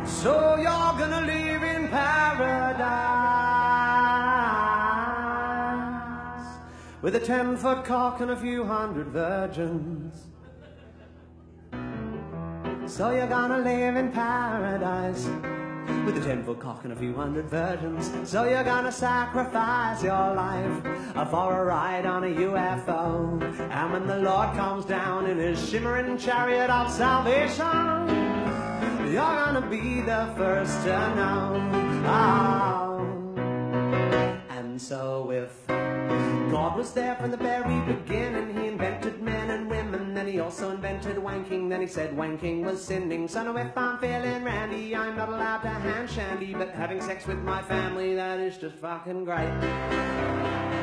So you're gonna live in paradise with a 10-foot cock and a few hundred virgins. So you're gonna live in paradise with a 10-foot cock and a few hundred virgins. So you're gonna sacrifice your life for a ride on a UFO. And when the Lord comes down in his shimmering chariot of salvation, you're gonna be the first to know. Oh. And so if God was there from the very beginning, he invented men and women, then he also invented wanking, then he said wanking was sinning. So now if I'm feeling randy, I'm not allowed to hand shandy, but having sex with my family, that is just fucking great.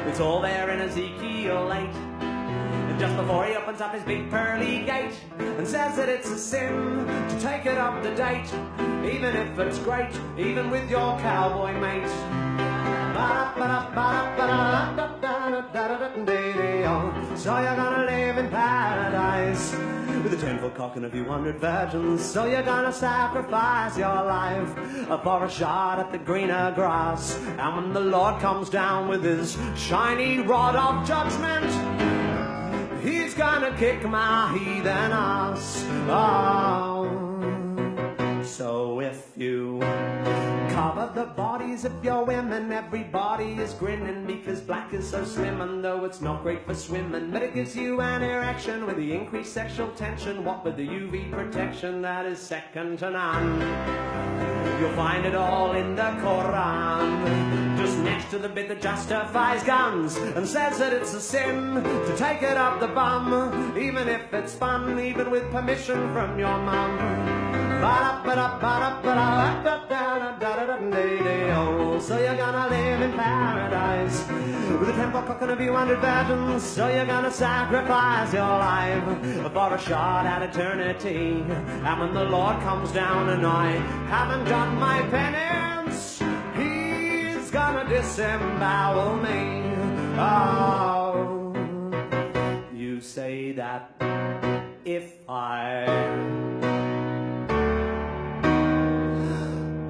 It's all there in Ezekiel 8. And just before he opens up his big pearly gate and says that it's a sin to take it up to date, even if it's great, even with your cowboy mate. So you're gonna live in paradise with a 10-foot cock and a few hundred virgins. So you're gonna sacrifice your life for a shot at the greener grass. And when the Lord comes down with his shiny rod of judgment, he's gonna kick my heathen ass. Oh. So if you cover the bodies of your women, everybody is grinning because black is so slim. And though it's not great for swimming, but it gives you an erection with the increased sexual tension. What with the UV protection, that is second to none. You'll find it all in the Quran, just next to the bit that justifies guns and says that it's a sin to take it up the bum, even if it's fun, even with permission from your mum. So you're gonna live in paradise with a 10-foot cock and a few hundred virgins. So you're gonna sacrifice your life for a shot at eternity. And when the Lord comes down and I haven't done my penance, he's gonna disembowel me. Oh, you say that if I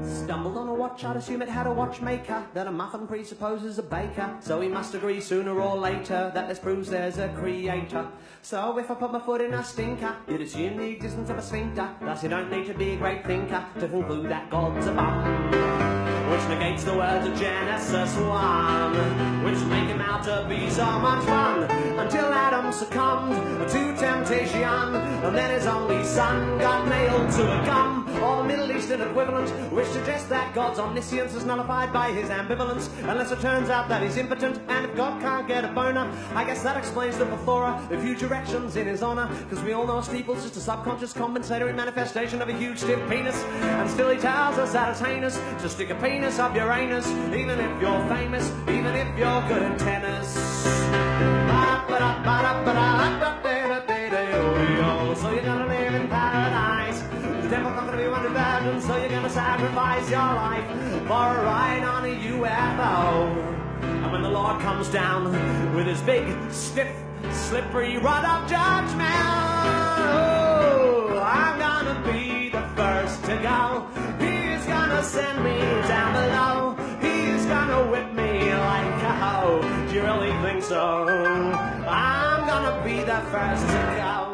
stumbled on a watch, I'd assume it had a watchmaker, that a muffin presupposes a baker. So we must agree sooner or later that this proves there's a creator. So if I put my foot in a stinker, you'd assume the existence of a sphincter. Thus you don't need to be a great thinker to conclude that God's a bum, which negates the words of Genesis 1, which make him out to be so much fun, until Adam succumbed to temptation, and then his only son got nailed to a gum, or Middle Eastern equivalent, which suggests that God's omniscience is nullified by his ambivalence, unless it turns out that he's impotent. And if God can't get a boner, I guess that explains the plethora of huge erections in his honor, because we all know a steeple's just a subconscious compensatory manifestation of a huge stiff penis. And still he tells us that it's heinous to stick a penis up your anus, even if you're famous, even if you're good at tennis. So you're gonna live in paradise, the devil's not gonna be one of virgins. So you're gonna sacrifice your life for a ride on a UFO. And when the Lord comes down with his big, stiff, slippery rod of judgment, oh, I'm gonna be the first to go. He's gonna send me down below. He's gonna whip me like a hoe. Do you really think so? I'm gonna be the first to go.